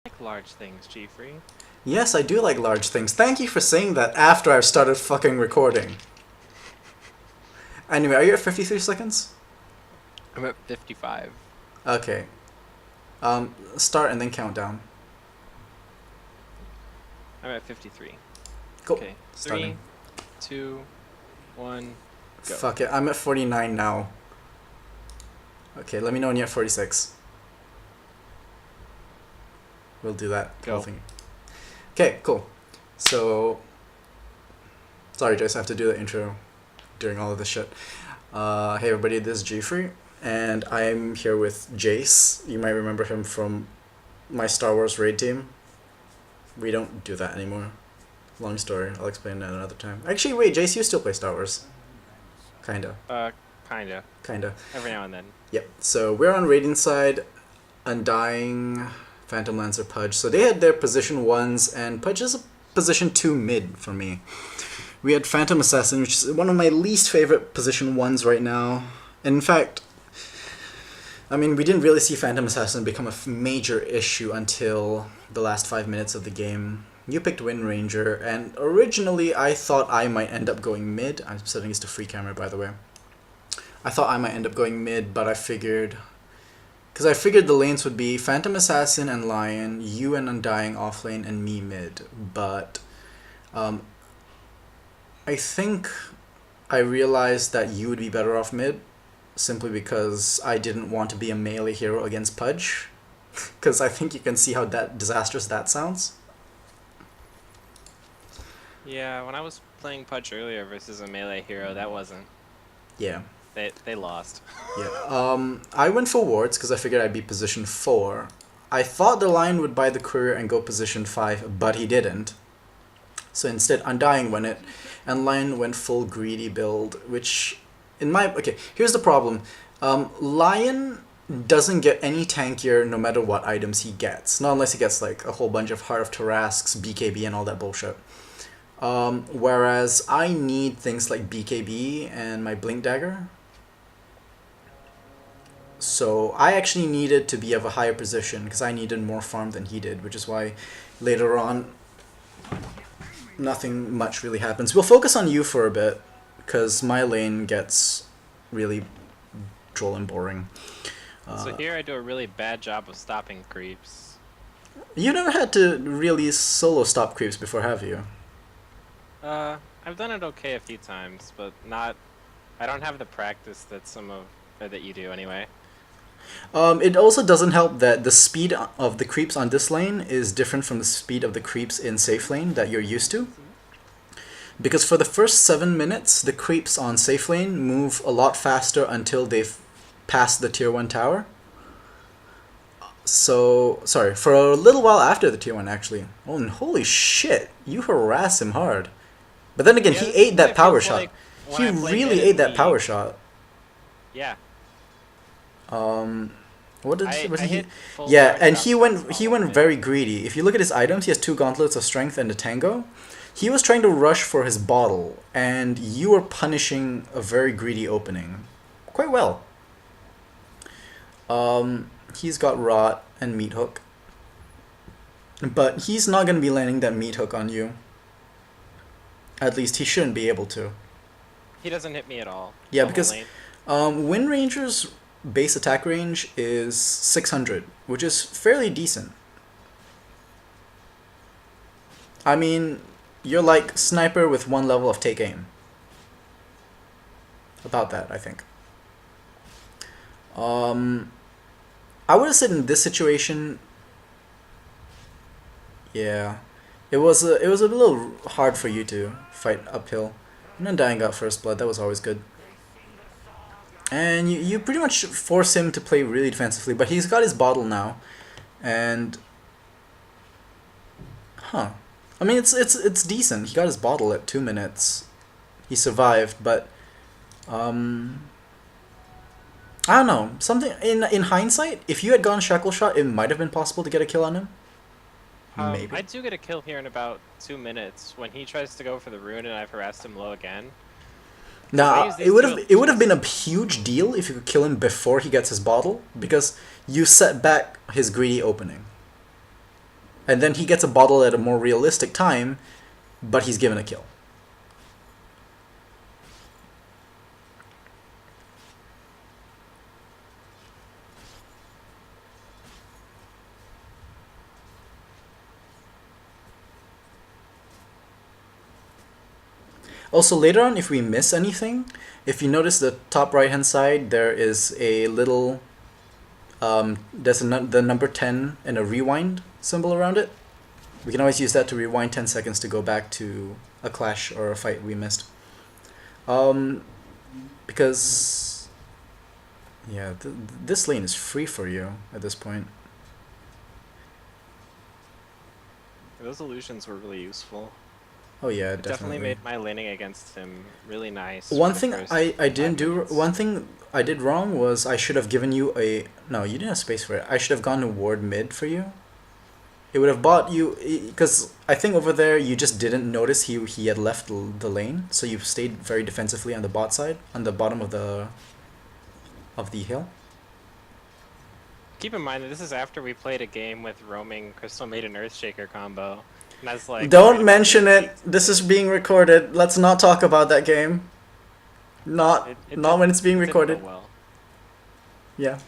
Like large things, G-Free. Yes, I do like large things. Thank you for saying that after I've started fucking recording. Anyway, are you at 53 seconds? I'm at 55. Okay. Start and then count down. I'm at 53. Cool. Okay, Starting. 3, 2, 1, go. Fuck it, I'm at 49 now. Okay, let me know when you're at 46. We'll do that Go. whole thing. Okay, cool. So, sorry, Jace, I have to do the intro during all of this shit. Hey everybody, this is G-Free, and I'm here with Jace. You might remember him from my Star Wars raid team. We don't do that anymore. Long story, I'll explain that another time. Actually, wait, Jace, you still play Star Wars? Kinda. Kinda. Kinda. Every now and then. Yep, so we're on raiding side, Undying, Phantom Lancer, Pudge. So they had their position 1s, and Pudge is a position 2 mid for me. We had Phantom Assassin, which is one of my least favorite position 1s right now. And in fact, I mean, we didn't really see Phantom Assassin become a major issue until the last 5 minutes of the game. You picked Windranger, and originally I thought I might end up going mid. I'm setting this to free camera, by the way. I thought I might end up going mid, but I figured... Because I figured the lanes would be Phantom Assassin and Lion, you and Undying off lane, and me mid. But I think I realized that you would be better off mid, simply because I didn't want to be a melee hero against Pudge. Because I think you can see how disastrous that sounds. Yeah, when I was playing Pudge earlier versus a melee hero, that wasn't. Yeah. They lost. Yeah. I went for wards because I figured I'd be position 4. I thought the Lion would buy the courier and go position 5, but he didn't. So instead, Undying went it, and Lion went full greedy build, which, in my... Okay, here's the problem. Lion doesn't get any tankier no matter what items he gets. Not unless he gets, like, a whole bunch of Heart of Tarrasques, BKB, and all that bullshit. Whereas I need things like BKB and my Blink Dagger. So I actually needed to be of a higher position because I needed more farm than he did, which is why later on nothing much really happens. We'll focus on you for a bit because my lane gets really droll and boring. So here I do a really bad job of stopping creeps. You never had to really solo stop creeps before, have you? I've done it okay a few times, but not... I don't have the practice that that you do anyway. It also doesn't help that the speed of the creeps on this lane is different from the speed of the creeps in safe lane that you're used to. Because for the first 7 minutes, the creeps on safe lane move a lot faster until they've passed the tier 1 tower. So, sorry, for a little while after the tier 1 actually. Oh, and holy shit, you harass him hard. But then again, Yeah, he ate that power feels shot. like He when I play really mid ate that and power he- shot. Yeah. What did I he? hit full Yeah, back and drop he shots all went the way. very greedy. If you look at his items, he has 2 gauntlets of strength and a tango. He was trying to rush for his bottle, and you were punishing a very greedy opening quite well. He's got rot and meat hook, but he's not going to be landing that meat hook on you. At least he shouldn't be able to. He doesn't hit me at all. Yeah, the whole because lane. Windranger's base attack range is 600, which is fairly decent. I mean, you're like Sniper with 1 level of take aim. About that, I think. I would have said in this situation, yeah, it was a little hard for you to fight uphill. And then Undying got first blood, that was always good. And you pretty much force him to play really defensively, but he's got his bottle now, and I mean it's decent. He got his bottle at 2 minutes. He survived, but I don't know. Something in hindsight, if you had gone shackle shot, it might have been possible to get a kill on him. Maybe. I do get a kill here in about 2 minutes when he tries to go for the rune and I've harassed him low again. I Nah, use these it would have two- been a huge deal if you could kill him before he gets his bottle, because you set back his greedy opening. And then he gets a bottle at a more realistic time, but he's given a kill. Also, later on, if we miss anything, if you notice the top right hand side, there is a little there's the number 10 and a rewind symbol around it. We can always use that to rewind 10 seconds to go back to a clash or a fight we missed. Because yeah, this lane is free for you at this point. Those illusions were really useful. Oh yeah, It definitely made my laning against him really nice. One thing I didn't do, one thing I did wrong was I should have given you a, no, you didn't have space for it. I should have gone to ward mid for you. It would have bought you, because I think over there you just didn't notice he had left the lane, so you stayed very defensively on the bot side, on the bottom of the hill. Keep in mind that this is after we played a game with roaming Crystal Maiden Earthshaker combo. And that's like, don't mention it. This is being recorded. Let's not talk about that game. Not when it's being recorded. Well. Yeah.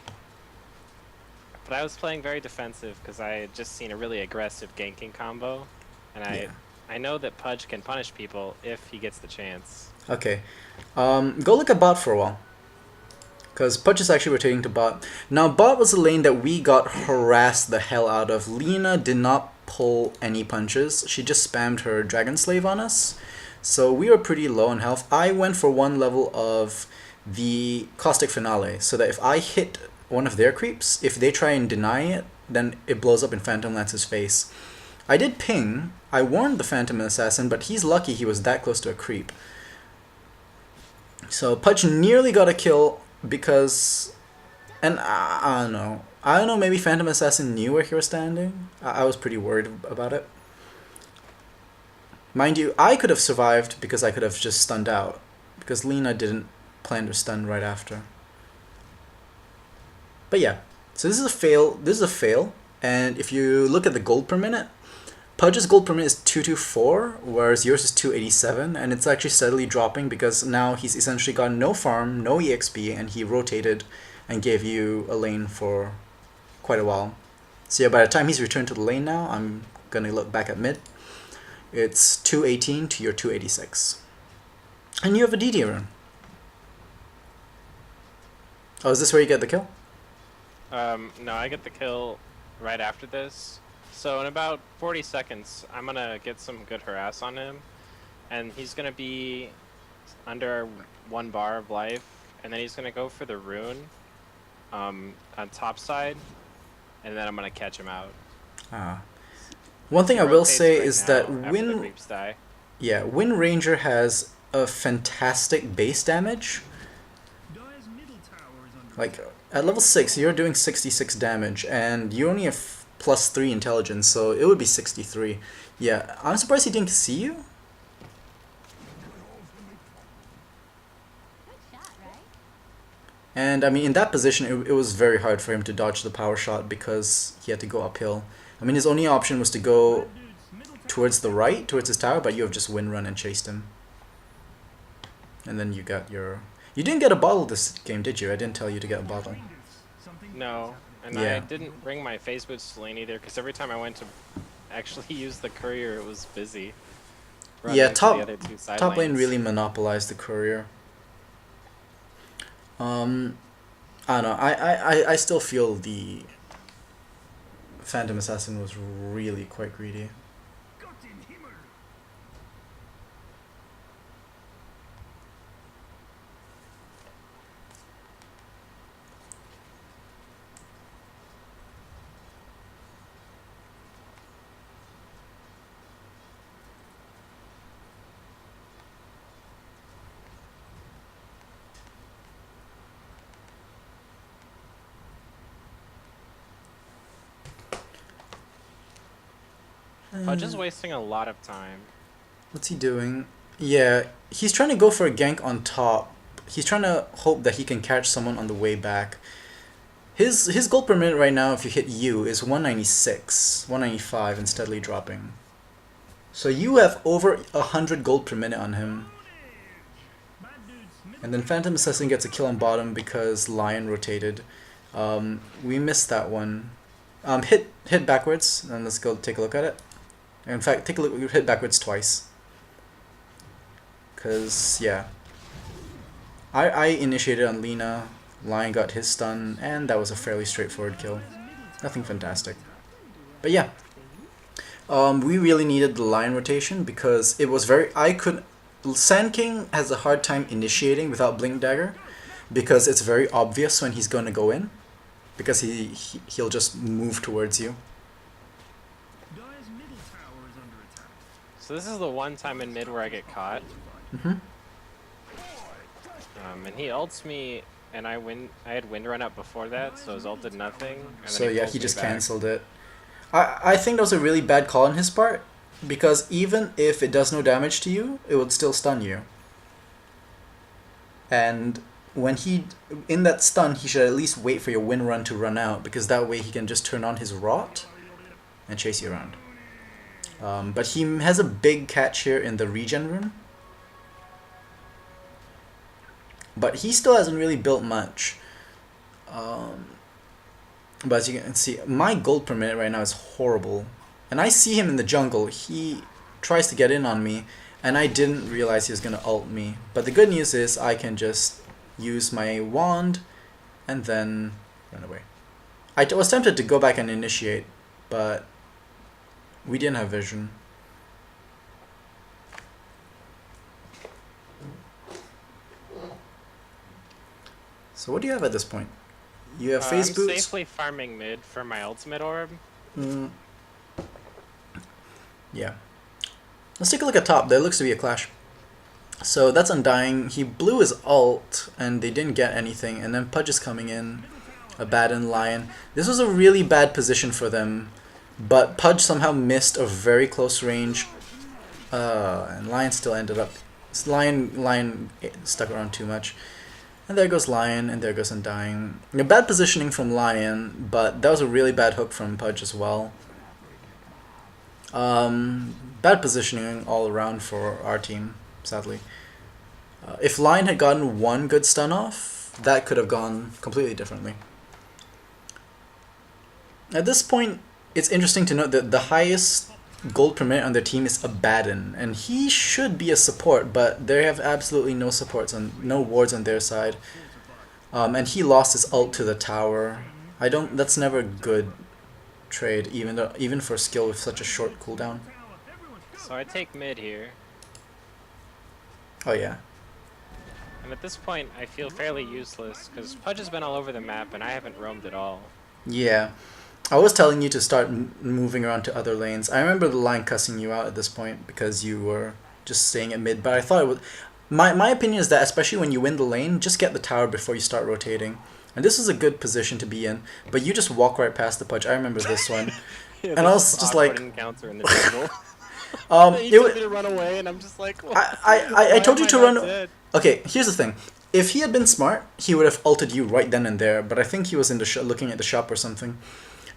But I was playing very defensive because I had just seen a really aggressive ganking combo, and I know that Pudge can punish people if he gets the chance. Okay, go look at bot for a while, because Pudge is actually rotating to bot. Now bot was a lane that we got harassed the hell out of. Lina did not pull any punches. She just spammed her Dragon Slave on us, so we were pretty low in health. I went for one level of the Caustic Finale, so that if I hit one of their creeps, if they try and deny it, then it blows up in Phantom Lance's face. I did ping. I warned the Phantom Assassin, but he's lucky he was that close to a creep. So Pudge nearly got a kill because, and I don't know, maybe Phantom Assassin knew where he was standing. I was pretty worried about it. Mind you, I could have survived because I could have just stunned out, because Lina didn't plan to stun right after. But yeah, so this is a fail, and if you look at the gold per minute, Pudge's gold per minute is 224, whereas yours is 287, and it's actually steadily dropping because now he's essentially got no farm, no EXP, and he rotated and gave you a lane for quite a while. So yeah, by the time he's returned to the lane now, I'm gonna look back at mid. It's 218 to your 286. And you have a DD rune. Oh, is this where you get the kill? No, I get the kill right after this. So in about 40 seconds, I'm gonna get some good harass on him, and he's gonna be under 1 bar of life, and then he's gonna go for the rune on top side, and then I'm gonna catch him out. One thing I will say is that Windranger has a fantastic base damage. Like at level 6, you're doing 66 damage, and you only have +3 intelligence, so it would be 63. Yeah, I'm surprised he didn't see you. And I mean, in that position, it was very hard for him to dodge the power shot because he had to go uphill. I mean, his only option was to go towards the right, towards his tower, but you have just wind run and chased him. And then you got your... You didn't get a bottle this game, did you? I didn't tell you to get a bottle. No, and I didn't bring my phase boots to lane either, because every time I went to actually use the courier, it was busy. Yeah, top lane really monopolized the courier. I don't know. I still feel the Phantom Assassin was really quite greedy. Pudge is wasting a lot of time. What's he doing? Yeah, he's trying to go for a gank on top. He's trying to hope that he can catch someone on the way back. His gold per minute right now, if you hit U, is 196, 195, and steadily dropping. So you have over 100 gold per minute on him. And then Phantom Assassin gets a kill on bottom because Lion rotated. We missed that one. Hit backwards, and let's go take a look at it. In fact, take a look. Hit backwards twice. Cause yeah, I initiated on Lina. Lion got his stun, and that was a fairly straightforward kill. Nothing fantastic. But yeah, we really needed the Lion rotation because it was very. Sand King has a hard time initiating without Blink Dagger because it's very obvious when he's going to go in because he'll just move towards you. So this is the one time in mid where I get caught. Mm-hmm. And he ults me, and I had wind run up before that, so his ult did nothing. And So then yeah, pulls he me just back. cancelled it. I think that was a really bad call on his part because even if it does no damage to you, it would still stun you. And when in that stun, he should at least wait for your wind run to run out because that way he can just turn on his rot and chase you around. But he has a big catch here in the regen rune. But he still hasn't really built much. But as you can see, my gold per minute right now is horrible. And I see him in the jungle. He tries to get in on me, and I didn't realize he was going to ult me. But the good news is I can just use my wand and then run away. I was tempted to go back and initiate, but we didn't have vision. So what do you have at this point? You have phase I'm boots. safely farming mid for my ultimate orb. Yeah. Let's take a look at top. There looks to be a clash. So that's Undying. He blew his ult, and they didn't get anything. And then Pudge is coming in. Abaddon, Lion. This was a really bad position for them. But Pudge somehow missed a very close range. And Lion still ended up... Lion stuck around too much. And there goes Lion, and there goes Undying. A bad positioning from Lion, but that was a really bad hook from Pudge as well. Bad positioning all around for our team, sadly. If Lion had gotten one good stun off, that could have gone completely differently. At this point, it's interesting to note that the highest gold per minute on their team is Abaddon, and he should be a support, but they have absolutely no no wards on their side. And he lost his ult to the tower. That's never a good trade, even for skill with such a short cooldown. So I take mid here. Oh yeah. And at this point, I feel fairly useless, because Pudge has been all over the map, and I haven't roamed at all. Yeah. I was telling you to start moving around to other lanes. I remember the line cussing you out at this point because you were just staying at mid, but I thought it would... My opinion is that especially when you win the lane, just get the tower before you start rotating. And this is a good position to be in, but you just walk right past the Pudge. I remember this one. Yeah, And I was just like... encounter in the jungle. He it told me to run away, and I'm just like... I told you to run... Dead? Okay, here's the thing. If he had been smart, he would have ulted you right then and there, but I think he was in the looking at the shop or something.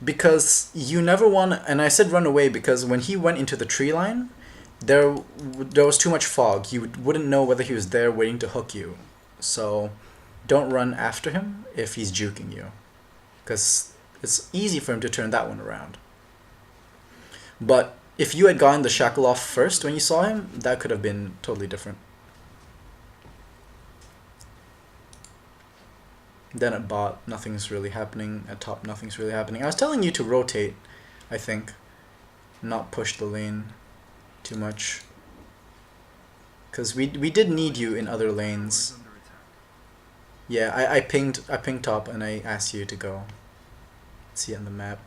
Because you never want... And I said run away because when he went into the tree line, there was too much fog. You wouldn't know whether he was there waiting to hook you. So don't run after him if he's juking you. Because it's easy for him to turn that one around. But if you had gotten the shackle off first when you saw him, that could have been totally different. Then at bot, nothing's really happening. At top, nothing's really happening. I was telling you to rotate, I think. Not push the lane too much. Because we did need you in other lanes. Yeah, I pinged top and I asked you to go. See it on the map.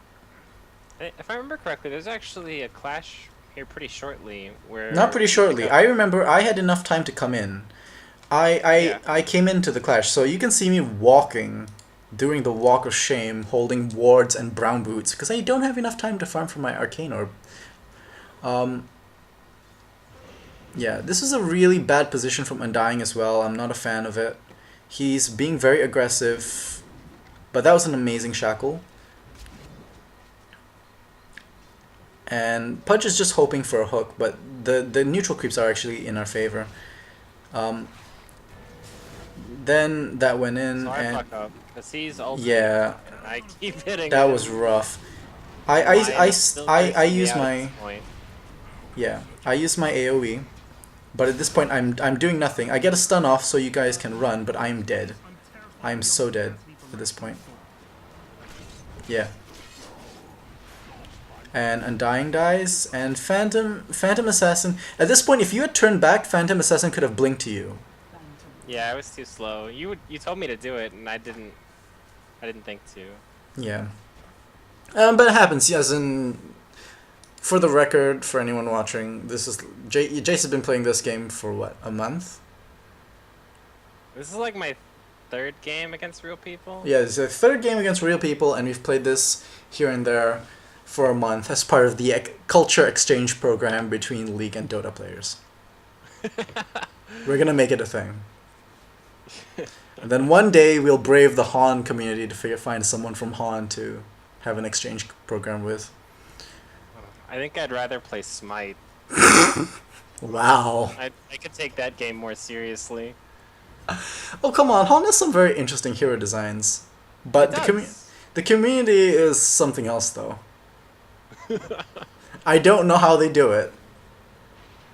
If I remember correctly, there's actually a clash here pretty shortly where... Not pretty shortly. I remember I had enough time to come in. I came into the clash, so you can see me walking, doing the walk of shame, holding wards and brown boots, because I don't have enough time to farm for my arcane orb. Yeah, this is a really bad position from Undying as well. I'm not a fan of it. He's being very aggressive, But that was an amazing shackle. And Pudge is just hoping for a hook, but the neutral creeps are actually in our favor. Then that went in, So I and fuck up. Cause he's ultimate. yeah, And I keep hitting that him. was rough. Lion is still I chasing me use out at my this point. I use my AOE, but at this point I'm doing nothing. I get a stun off so you guys can run, but I'm dead. I'm so dead at this point. Yeah. And Undying dies, and Phantom Assassin. At this point, if you had turned back, Phantom Assassin could have blinked to you. Yeah, I was too slow. You told me to do it, and I didn't think to. Yeah. But it happens. Yes, and for the record, for anyone watching, this is Jace has been playing this game for what, a month? This is like my 3rd game against real people. Yeah, it's the 3rd game against real people, and we've played this here and there for a month as part of the culture exchange program between League and Dota players. We're gonna make it a thing. And then one day we'll brave the Han community to find someone from Han to have an exchange program with. I think I'd rather play Smite. Wow. I could take that game more seriously. Oh, come on. Han has some very interesting hero designs. But the community is something else, though. I don't know how they do it.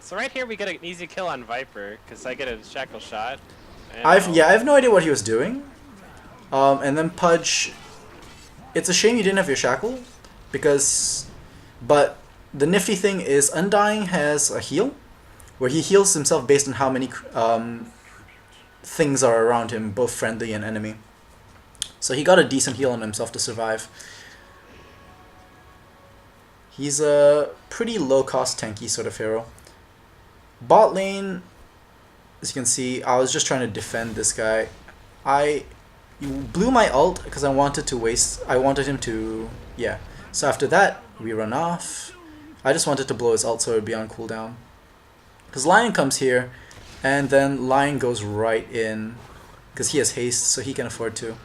So right here we get an easy kill on Viper, because I get a shackle shot. I have no idea what he was doing. And then Pudge... It's a shame you didn't have your shackle, but the nifty thing is Undying has a heal, where he heals himself based on how many things are around him, both friendly and enemy. So he got a decent heal on himself to survive. He's a pretty low-cost tanky sort of hero. Bot lane, as you can see, I was just trying to defend this guy. I blew my ult because I wanted him to, yeah. So after that, we run off. I just wanted to blow his ult so it would be on cooldown. Because Lion comes here, and then Lion goes right in, because he has haste, so he can afford to.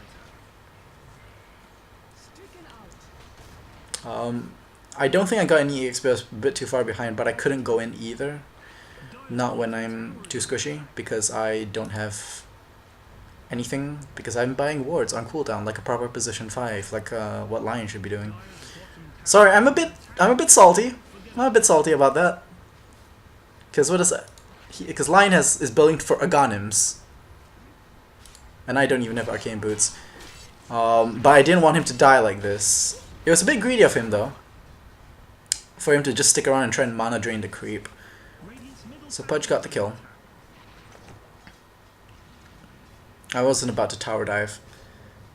I don't think I got any EXP, I was a bit too far behind, but I couldn't go in either. Not when I'm too squishy, because I don't have anything, because I'm buying wards on cooldown, like a proper position 5, like what Lion should be doing. Sorry, I'm a bit salty. I'm a bit salty about that. Because what is that? Because Lion is building for Aghanims. And I don't even have arcane boots. But I didn't want him to die like this. It was a bit greedy of him though, for him to just stick around and try and mana drain the creep. So Pudge got the kill. I wasn't about to tower dive,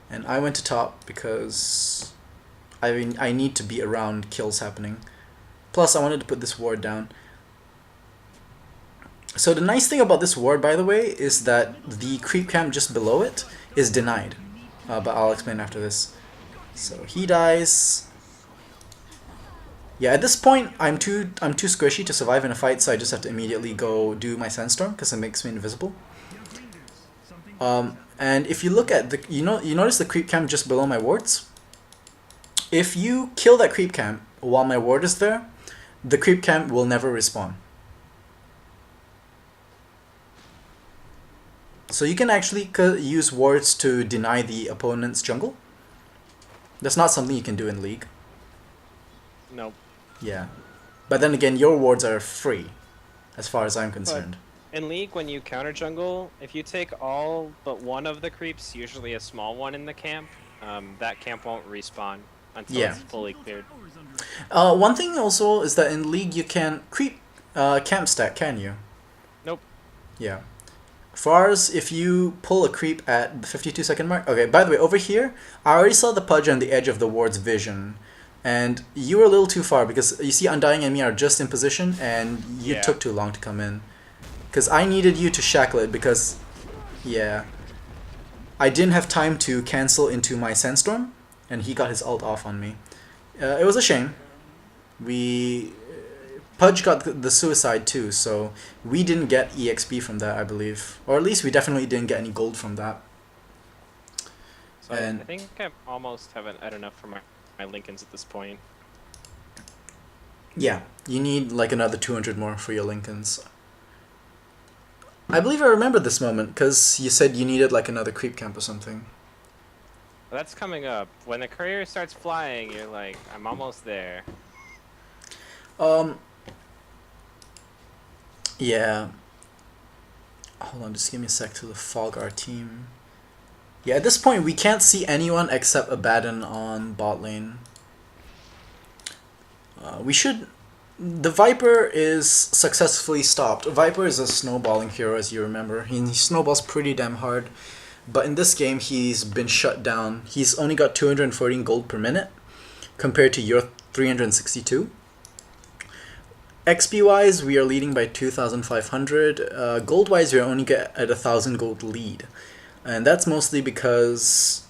and I went to top because I need to be around kills happening. Plus I wanted to put this ward down. So the nice thing about this ward, by the way, is that the creep camp just below it is denied. But I'll explain after this. So he dies. Yeah, at this point I'm too squishy to survive in a fight, so I just have to immediately go do my sandstorm because it makes me invisible. And if you look at you notice the creep camp just below my wards? If you kill that creep camp while my ward is there, the creep camp will never respawn. So you can actually use wards to deny the opponent's jungle. That's not something you can do in League. Nope. Yeah. But then again, your wards are free, as far as I'm concerned. But in League, when you counter jungle, if you take all but one of the creeps, usually a small one in the camp, that camp won't respawn until it's fully cleared. One thing also is that in League you can creep camp stack, can you? Nope. Yeah. For ours, if you pull a creep at the 52-second mark... Okay, by the way, over here, I already saw the Pudge on the edge of the ward's vision. And you were a little too far, because you see Undying and me are just in position, and you took too long to come in. Because I needed you to shackle it, because... Yeah. I didn't have time to cancel into my Sandstorm, and he got his ult off on me. It was a shame. Pudge got the suicide too, so we didn't get EXP from that, I believe. Or at least we definitely didn't get any gold from that. So And I think I almost haven't had enough for my Lincolns at this point. yeah, you need like another 200 more for your Lincolns. I believe I remember this moment because you said you needed like another creep camp or something. Well, that's coming up. When the courier starts flying, you're like, I'm almost there. Yeah. Hold on, just give me a sec to fog our team. Yeah, at this point we can't see anyone except Abaddon on bot lane. We should... The Viper is successfully stopped. Viper is a snowballing hero, as you remember. He snowballs pretty damn hard. But in this game, he's been shut down. He's only got 214 gold per minute, compared to your 362. XP-wise, we are leading by 2,500. Gold-wise, we are only at 1,000 gold lead. And that's mostly because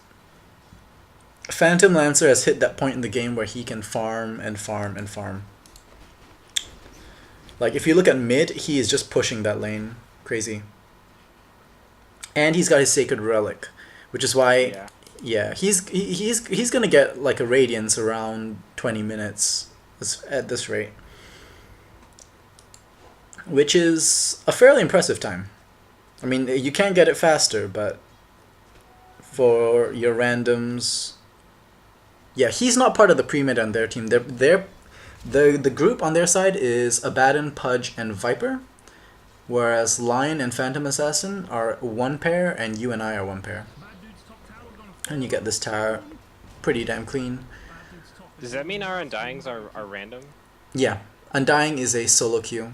Phantom Lancer has hit that point in the game where he can farm and farm and farm. Like, if you look at mid, he is just pushing that lane. Crazy. And he's got his Sacred Relic, which is why, yeah, he's gonna get like a Radiance around 20 minutes at this rate. Which is a fairly impressive time. I mean, you can get it faster, but for your randoms... Yeah, he's not part of the pre-mid on their team. The group on their side is Abaddon, Pudge, and Viper, whereas Lion and Phantom Assassin are one pair, and you and I are one pair. And you get this tower pretty damn clean. Does that mean our Undyings are random? Yeah, Undying is a solo queue.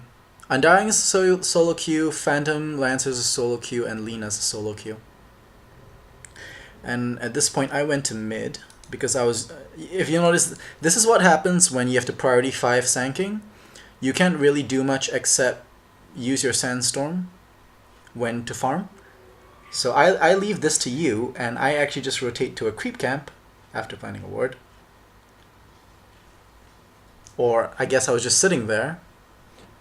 Undying is a solo queue, Phantom Lancer is a solo queue, and Lina is a solo queue. And at this point, I went to mid, because I was... If you notice, this is what happens when you have to priority 5 Sanking. You can't really do much except use your Sandstorm when to farm. So I leave this to you, and I actually just rotate to a creep camp after planning a ward. Or I guess I was just sitting there.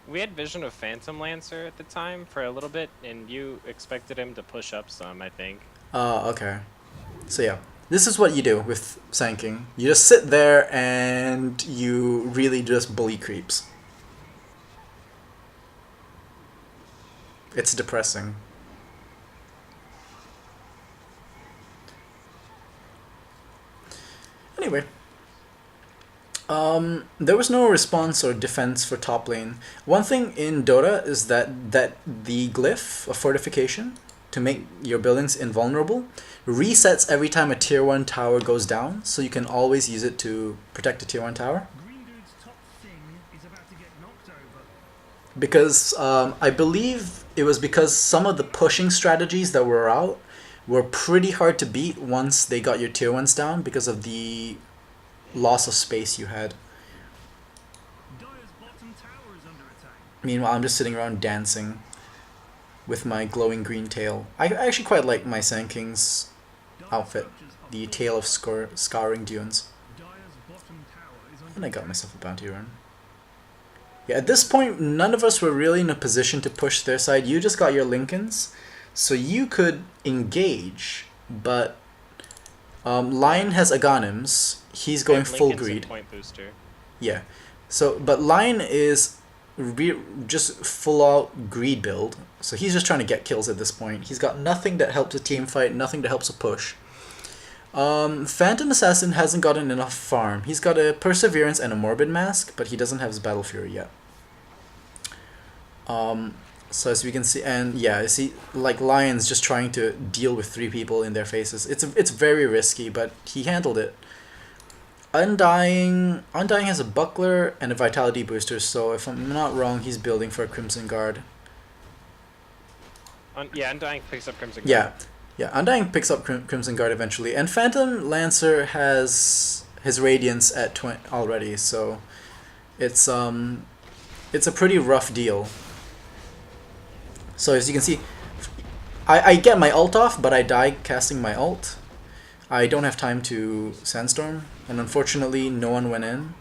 We had vision of Phantom Lancer at the time for a little bit, and you expected him to push up some, I think. Okay. So yeah, this is what you do with Sanking. You just sit there and you really just bully creeps. It's depressing. Anyway. There was no response or defense for top lane. One thing in Dota is that the glyph of fortification to make your buildings invulnerable resets every time a tier 1 tower goes down, so you can always use it to protect a tier 1 tower. Because I believe it was because some of the pushing strategies that were out were pretty hard to beat once they got your tier 1s down because of the loss of space you had. Meanwhile, I'm just sitting around dancing with my glowing green tail. I actually quite like my Sanking's outfit, the Tail of Scarring Dunes. And I got myself a bounty run. Yeah, at this point, none of us were really in a position to push their side. You just got your Lincolns, so you could engage, but Lion has Aghanims. He's going full greed. Point booster. Yeah, so but Lion is just full out greed build, so he's just trying to get kills at this point. He's got nothing that helps a team fight, nothing that helps a push. Phantom Assassin hasn't gotten enough farm. He's got a Perseverance and a Morbid Mask, but he doesn't have his Battle Fury yet. So as we can see, and yeah, I see like Lion's just trying to deal with 3 people in their faces. It's very risky, but he handled it. Undying has a Buckler and a Vitality booster, so if I'm not wrong, he's building for a Crimson Guard. Yeah, Undying picks up Crimson Yeah, Guard. Undying picks up Crimson Guard eventually, and Phantom Lancer has his Radiance at 20 already, so it's a pretty rough deal. So as you can see, I get my ult off, but I die casting my ult. I don't have time to Sandstorm, and unfortunately, no one went in.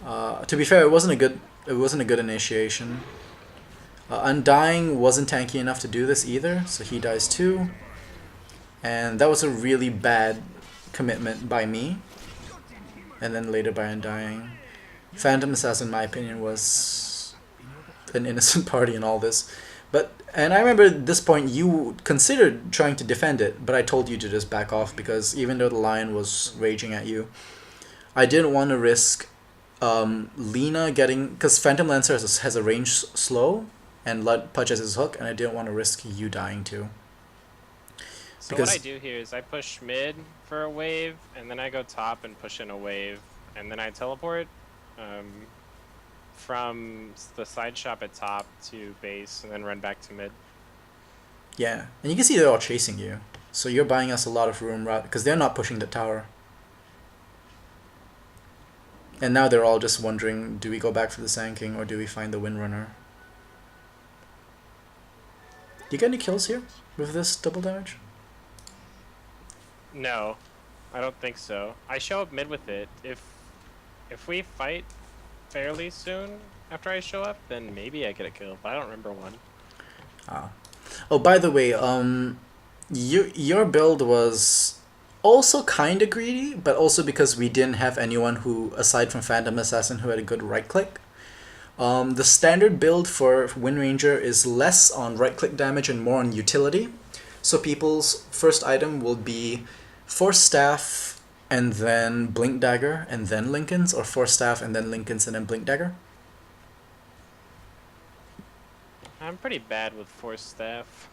To be fair, it wasn't a good initiation. Undying wasn't tanky enough to do this either, so he dies too. And that was a really bad commitment by me. And then later by Undying. Phantom Assassin, in my opinion, was an innocent party in all this. And I remember at this point you considered trying to defend it, but I told you to just back off because even though the lion was raging at you, I didn't want to risk Lina getting... Because Phantom Lancer has a range slow, and Pudge has his hook, and I didn't want to risk you dying too. So what I do here is I push mid for a wave, and then I go top and push in a wave, and then I teleport from the side shop at top to base, and then run back to mid. Yeah, and you can see they're all chasing you, so you're buying us a lot of room, because they're not pushing the tower. And now they're all just wondering, do we go back for the Sand King or do we find the Windrunner? Do you get any kills here with this double damage? No, I don't think so. I show up mid with it. If we fight fairly soon after I show up, then maybe I get a kill, but I don't remember one. Ah. Oh, by the way, your build was also kind of greedy, but also because we didn't have anyone who, aside from Phantom Assassin, who had a good right click. The standard build for Windranger is less on right click damage and more on utility. So people's first item will be Force Staff and then Blink Dagger and then Lincoln's, or Force Staff and then Lincoln's and then Blink Dagger. I'm pretty bad with Force Staff.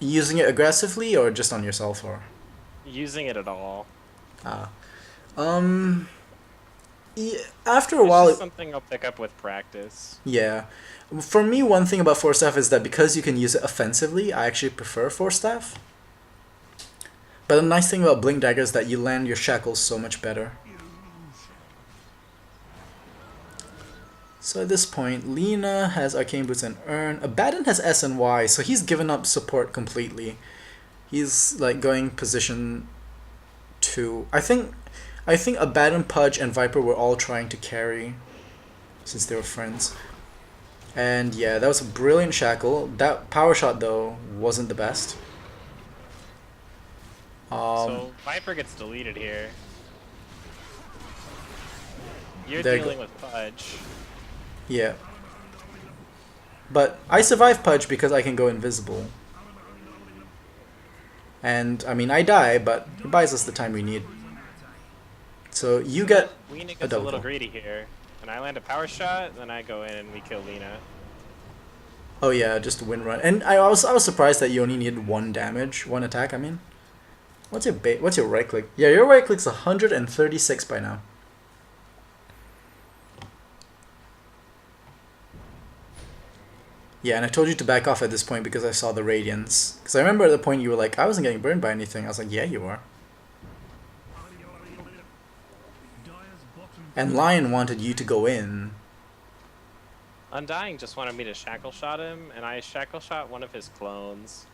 Using it aggressively or just on yourself, or? Using it at all. Ah. Yeah, after a It's while... just something I'll pick up with practice. Yeah. For me, one thing about Force Staff is that because you can use it offensively, I actually prefer Force Staff. But the nice thing about Blink Dagger is that you land your shackles so much better. So at this point, Lina has Arcane Boots and Urn. Abaddon has S and Y, so he's given up support completely. He's like going position 2. I think Abaddon, Pudge, and Viper were all trying to carry since they were friends. And yeah, that was a brilliant shackle. That power shot though wasn't the best. So Viper gets deleted here. You're There dealing with Pudge. Yeah. But I survive Pudge because I can go invisible. And, I mean, I die, but it buys us the time we need. So you get Lina a gets a double little kill. greedy here. And I land a power shot, then I go in and we kill Lina. Oh yeah, just a wind run. And I was surprised that you only needed 1 damage, 1 attack, I mean. What's your right click? Yeah, your right click's 136 by now. Yeah, and I told you to back off at this point because I saw the radiance. Because I remember at the point you were like, I wasn't getting burned by anything. I was like, yeah, you are. And Lion wanted you to go in. Undying just wanted me to shackle shot him, and I shackle shot one of his clones.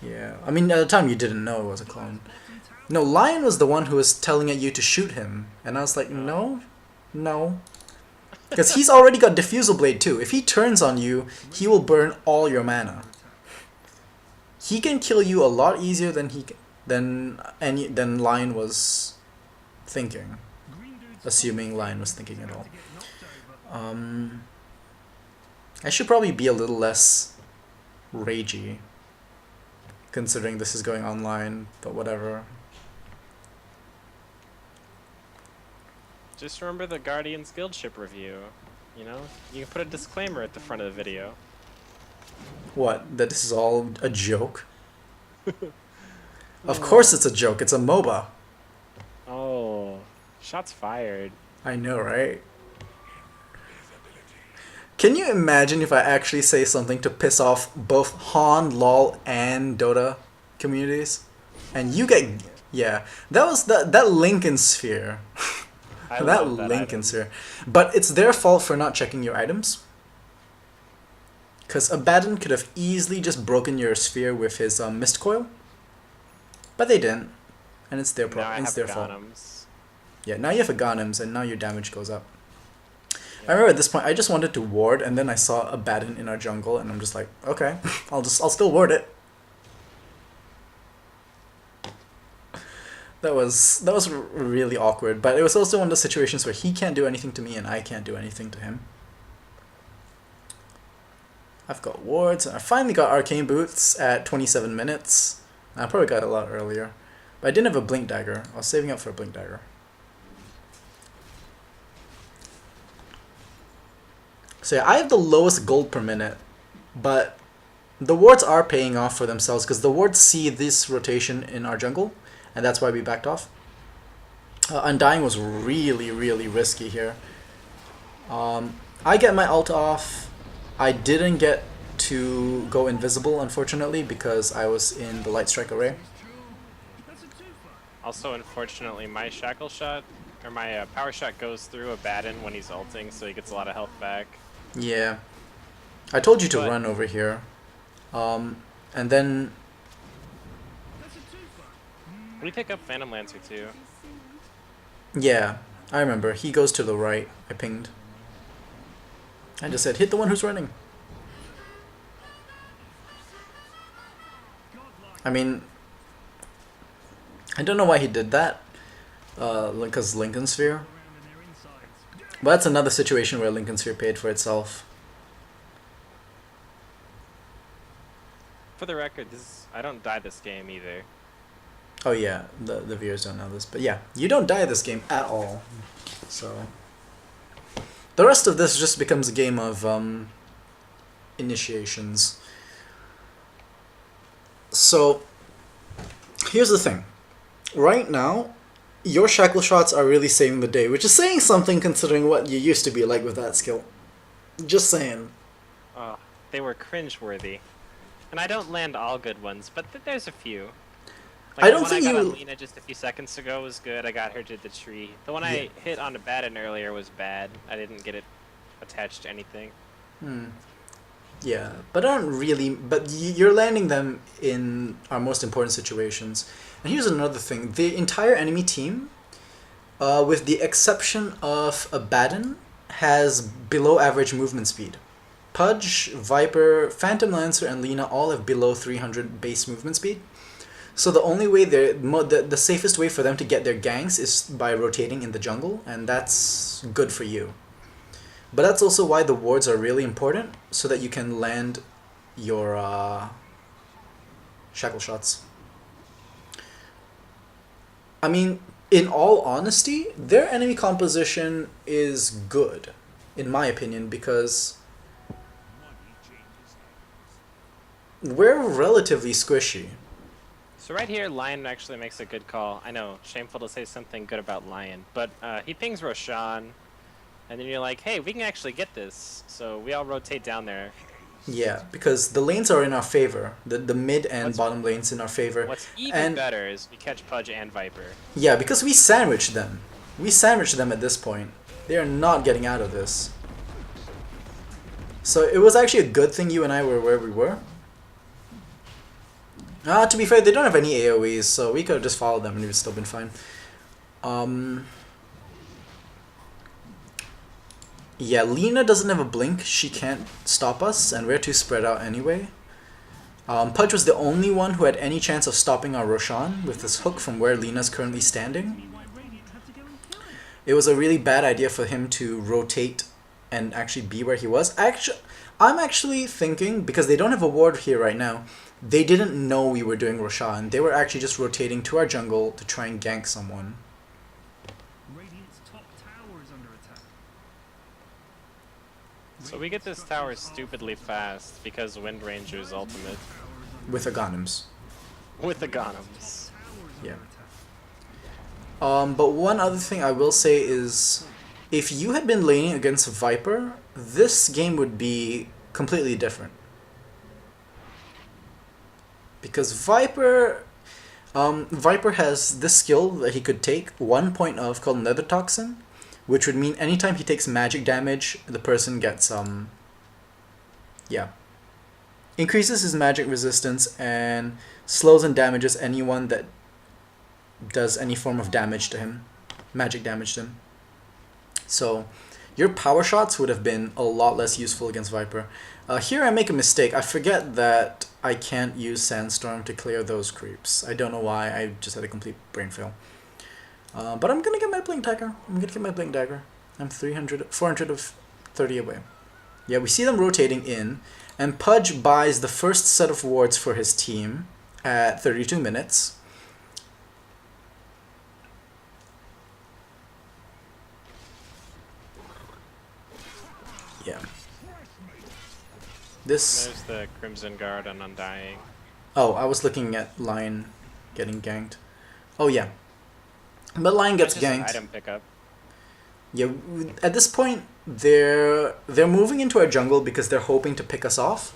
Yeah, I mean, at the time you didn't know it was a clone. No, Lion was the one who was telling at you to shoot him. And I was like, no. Because he's already got Diffusal Blade too. If he turns on you, he will burn all your mana. He can kill you a lot easier than Lion was thinking. Assuming Lion was thinking at all. I should probably be a little less ragey, considering this is going online, but whatever. Just remember the Guardian's Guildship review. You know, you can put a disclaimer at the front of the video. What? That this is all a joke? Of course it's a joke. It's a MOBA. Oh, shots fired. I know, right? Can you imagine if I actually say something to piss off both Han, LOL, and Dota communities? And you get... Yeah. That was that Lincoln Sphere. I that love that Lincoln item. Sphere. But it's their fault for not checking your items. Because Abaddon could have easily just broken your sphere with his Mist Coil. But they didn't. And it's their Now I problem. It's have their fault. Ghanems. Yeah, now you have a Ghanems and now your damage goes up. I remember at this point I just wanted to ward and then I saw Abaddon in our jungle and I'm just like, okay, I'll still ward it. That was really awkward, but it was also one of those situations where he can't do anything to me and I can't do anything to him. I've got wards, and I finally got arcane boots at 27 minutes. I probably got it a lot earlier, but I didn't have a blink dagger. I was saving up for a blink dagger. So yeah, I have the lowest gold per minute, but the wards are paying off for themselves because the wards see this rotation in our jungle, and that's why we backed off. Undying was really, really risky here. I get my ult off. I didn't get to go invisible, unfortunately, because I was in the light strike array. Also, unfortunately, my shackle shot, or my power shot goes through Abaddon when he's ulting, so he gets a lot of health back. Yeah. I told you to run over here. And then... We pick up Phantom Lancer too. Yeah, I remember. He goes to the right. I pinged. I just said, hit the one who's running. I mean, I don't know why he did that. Because Lincoln Sphere. But that's another situation where Lincoln Sphere paid for itself. For the record, I don't die this game either. Oh yeah, the viewers don't know this. But yeah, you don't die this game at all. So... the rest of this just becomes a game of initiations. So, here's the thing. Right now, your shackle shots are really saving the day, which is saying something considering what you used to be like with that skill. Just saying. They were cringeworthy. And I don't land all good ones, but there's a few. Like I don't think the one I got you... on Lina just a few seconds ago was good. I got her to the tree. The one I hit on Abaddon earlier was bad. I didn't get it attached to anything. Yeah, but I don't really... But you're landing them in our most important situations. And here's another thing. The entire enemy team, with the exception of Abaddon, has below average movement speed. Pudge, Viper, Phantom Lancer, and Lina all have below 300 base movement speed. So the only way the safest way for them to get their ganks is by rotating in the jungle, and that's good for you. But that's also why the wards are really important, so that you can land your shackle shots. I mean, in all honesty, their enemy composition is good, in my opinion, because we're relatively squishy. So right here, Lion actually makes a good call. I know, shameful to say something good about Lion, but he pings Roshan, and then you're like, hey, we can actually get this. So we all rotate down there. Yeah, because the lanes are in our favor. The mid and bottom lanes in our favor. What's even better is we catch Pudge and Viper. Yeah, because we sandwich them. We sandwich them at this point. They are not getting out of this. So it was actually a good thing you and I were where we were. To be fair, they don't have any AoEs, so we could have just followed them and it would still been fine. Yeah, Lina doesn't have a blink. She can't stop us, and we're too spread out anyway. Pudge was the only one who had any chance of stopping our Roshan with this hook from where Lina's currently standing. It was a really bad idea for him to rotate and actually be where he was. I'm actually thinking, because they don't have a ward here right now, they didn't know we were doing Roshan. They were actually just rotating to our jungle to try and gank someone. So we get this tower stupidly fast because Windranger's ultimate. With the Ghanems. With the Ghanems. Yeah. But one other thing I will say is, if you had been laning against Viper, this game would be completely different. Because Viper has this skill that he could take 1 point of called Nether Toxin, which would mean anytime he takes magic damage, the person gets increases his magic resistance and slows and damages anyone that does any form of damage to him, magic damage to him. So your power shots would have been a lot less useful against Viper. Here I make a mistake. I forget that I can't use Sandstorm to clear those creeps. I don't know why. I just had a complete brain fail. But I'm gonna get my Blink Dagger. I'm 430 away. Yeah, we see them rotating in, and Pudge buys the first set of wards for his team at 32 minutes. Yeah. There's the Crimson Guard on Undying. Oh, I was looking at Lion getting ganked. Oh yeah. But Lion gets ganked. Item pickup. Yeah, at this point they're moving into our jungle because they're hoping to pick us off.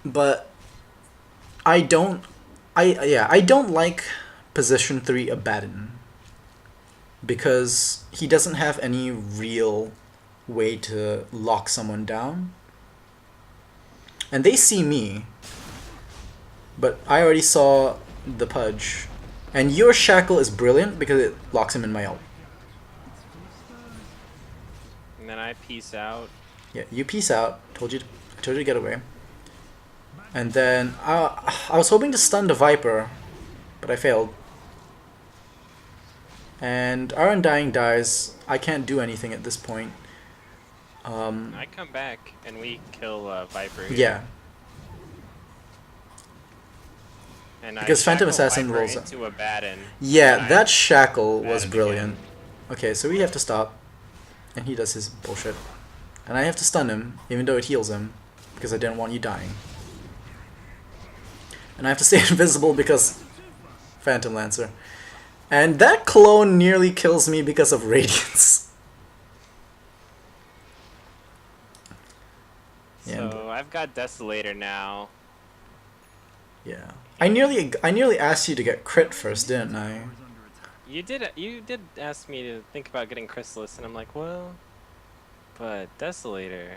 But I don't like position 3 Abaddon because he doesn't have any real way to lock someone down. And they see me, but I already saw the Pudge. And your shackle is brilliant because it locks him in my ult. And then I peace out. Yeah, you peace out. I told you to get away. And then I was hoping to stun the Viper, but I failed. And our Undying dies. I can't do anything at this point. I come back and we kill Viper. Yeah. And because I Phantom shackle Assassin Viper rolls up. into Abaddon. Yeah, that shackle was Abaddon brilliant. again. Okay, so we have to stop. And he does his bullshit. And I have to stun him, even though it heals him, because I didn't want you dying. And I have to stay invisible because Phantom Lancer. And that clone nearly kills me because of Radiance. So I've got Desolator now. Yeah. I nearly asked you to get crit first, didn't I? You did ask me to think about getting Chrysalis, and I'm like, well, but Desolator.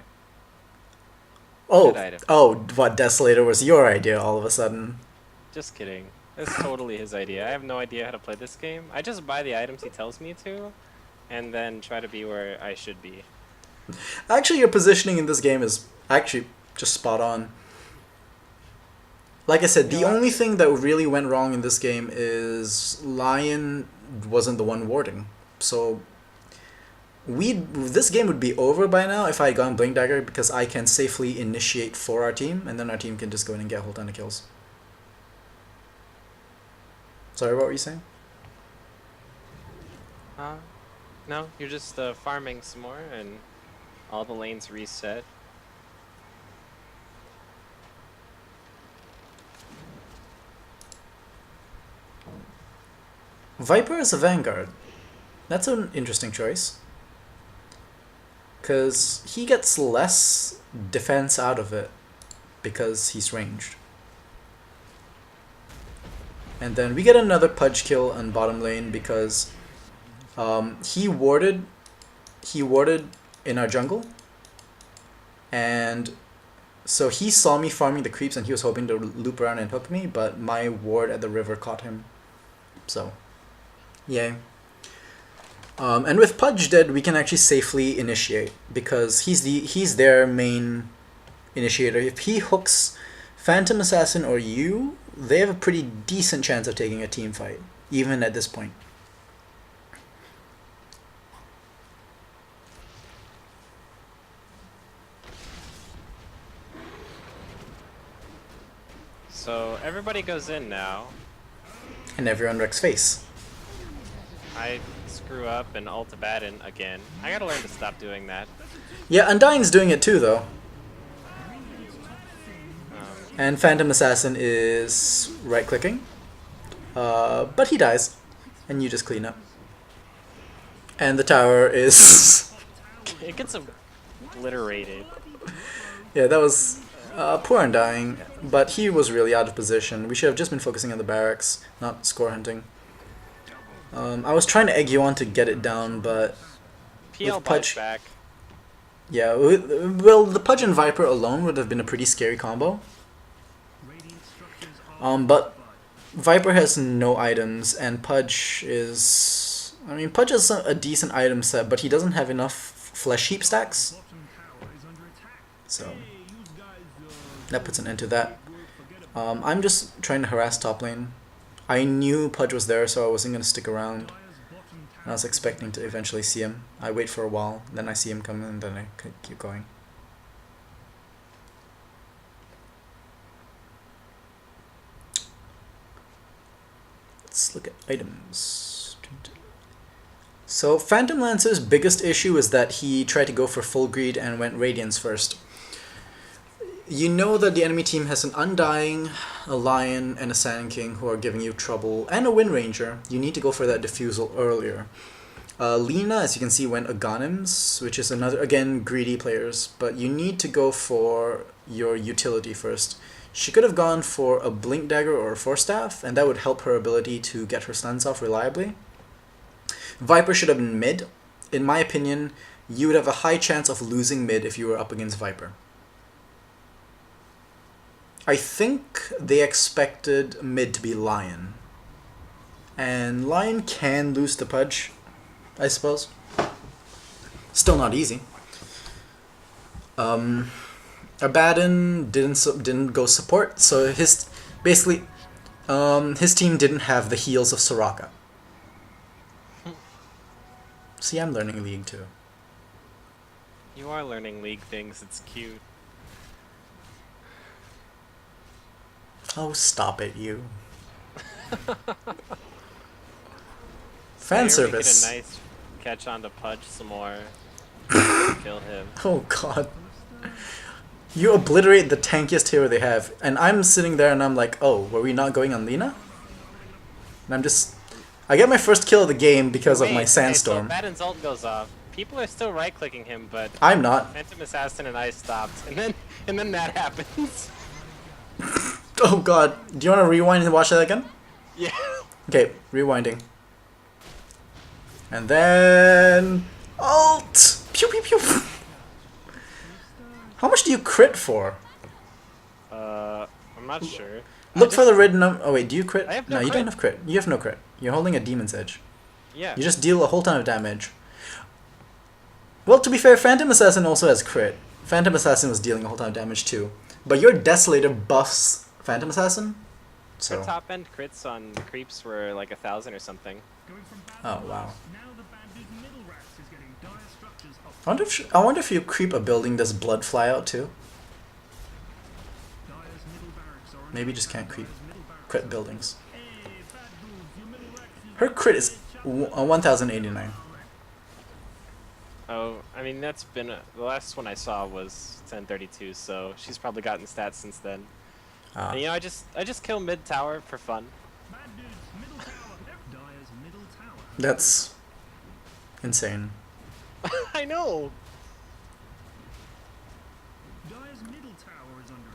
Oh, Good item. What, Desolator was your idea all of a sudden? Just kidding. That's totally his idea. I have no idea how to play this game. I just buy the items he tells me to, and then try to be where I should be. Actually, your positioning in this game is actually just spot on. Like I said, the only thing that really went wrong in this game is Lion wasn't the one warding. So this game would be over by now if I had gone Blink Dagger because I can safely initiate for our team, and then our team can just go in and get a whole ton of kills. Sorry, what were you saying? No, you're just farming some more, and all the lanes reset. Viper as a Vanguard. That's an interesting choice. Because he gets less defense out of it because he's ranged. And then we get another Pudge kill on bottom lane because he warded in our jungle. And so he saw me farming the creeps and he was hoping to loop around and hook me, but my ward at the river caught him. So, yay. And with Pudge dead, we can actually safely initiate because he's their main initiator. If he hooks Phantom Assassin or you, they have a pretty decent chance of taking a team fight, even at this point. So everybody goes in now. And everyone wrecks face. I screw up and ult Abaddon again. I gotta learn to stop doing that. Yeah, Undying's doing it too, though. And Phantom Assassin is right-clicking. But he dies. And you just clean up. And the tower is... It gets obliterated. Yeah, that was poor Undying. But he was really out of position. We should have just been focusing on the barracks, not score hunting. I was trying to egg you on to get it down, but... PL Pudge back. Yeah, well, the Pudge and Viper alone would have been a pretty scary combo. But Viper has no items, and Pudge is... I mean, Pudge has a decent item set, but he doesn't have enough flesh heap stacks. So, that puts an end to that. I'm just trying to harass top lane. I knew Pudge was there, so I wasn't gonna stick around. I was expecting to eventually see him. I wait for a while, then I see him come in, and then I keep going. Let's look at items. So Phantom Lancer's biggest issue is that he tried to go for full greed and went Radiance first. You know that the enemy team has an Undying, a Lion, and a Sand King who are giving you trouble, and a Windranger. You need to go for that defusal earlier. Lina, as you can see, went Aghanims, which is another, again, greedy players, but you need to go for your utility first. She could have gone for a Blink Dagger or a Force Staff, and that would help her ability to get her stuns off reliably. Viper should have been mid. In my opinion, you would have a high chance of losing mid if you were up against Viper. I think they expected mid to be Lion. And Lion can lose to Pudge, I suppose. Still not easy. Abaddon didn't go support, so his team didn't have the heals of Soraka. See, I'm learning League too. You are learning League things, it's cute. Oh, stop it, you. Fan service. Get a nice catch on to Pudge some more. Kill him. Oh god. You obliterate the tankiest hero they have, and I'm sitting there and I'm like, oh, were we not going on Lina? And I get my first kill of the game because of my Sandstorm. So Abaddon's ult goes off. People are still right-clicking him, but I'm not. Phantom Assassin and I stopped, and then that happens. Oh god, do you want to rewind and watch that again? Yeah. Okay, rewinding. And then ult! Pew pew pew! How much do you crit for? I'm not sure. Look for the red number. Oh wait, do you crit? I have No, no you crit. don't have crit. You have no crit. You're holding a Demon's Edge. Yeah. You just deal a whole ton of damage. Well, to be fair, Phantom Assassin also has crit. Phantom Assassin was dealing a whole ton of damage too. But your Desolator buffs Phantom Assassin? So. Her top end crits on creeps were like 1,000 or something. Oh wow. I wonder if you creep a building, does blood fly out too? Maybe you just can't crit buildings. Her crit is 1,089. Oh, I mean that's been the last one I saw was 1032, so she's probably gotten stats since then. And, you know, I just kill mid tower for fun. That's insane. I know.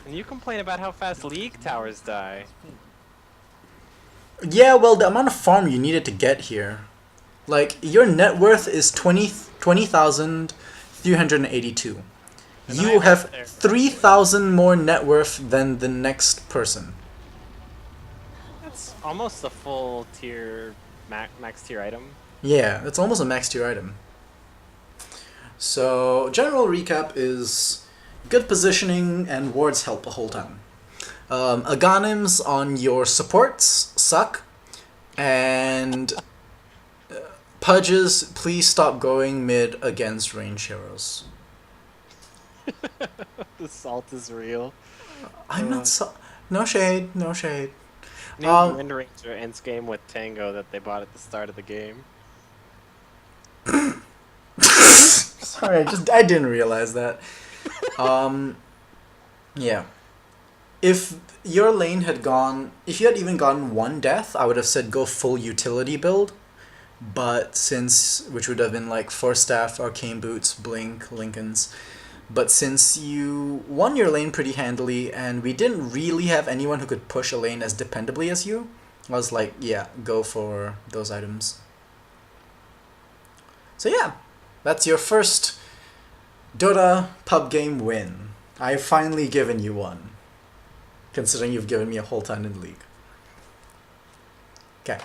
And you complain about how fast League towers die. Yeah, well, the amount of farm you needed to get here. Like, your net worth is 20,382. You have 3,000 more net worth than the next person. That's almost a full tier, max tier item. Yeah, it's almost a max tier item. So, general recap is good positioning and wards help a whole ton. Aghanims on your supports suck, and Pudges, please stop going mid against range heroes. The salt is real. I'm not no shade, no shade. New Windranger ends game with Tango that they bought at the start of the game. Sorry, I didn't realize that. Yeah. If your lane had if you had even gotten one death, I would have said go full utility build. But which would have been like Force Staff, Arcane Boots, Blink, Lincolns. But since you won your lane pretty handily, and we didn't really have anyone who could push a lane as dependably as you, I was like, yeah, go for those items. So yeah, that's your first Dota pub game win. I've finally given you one, considering you've given me a whole ton in League. Okay.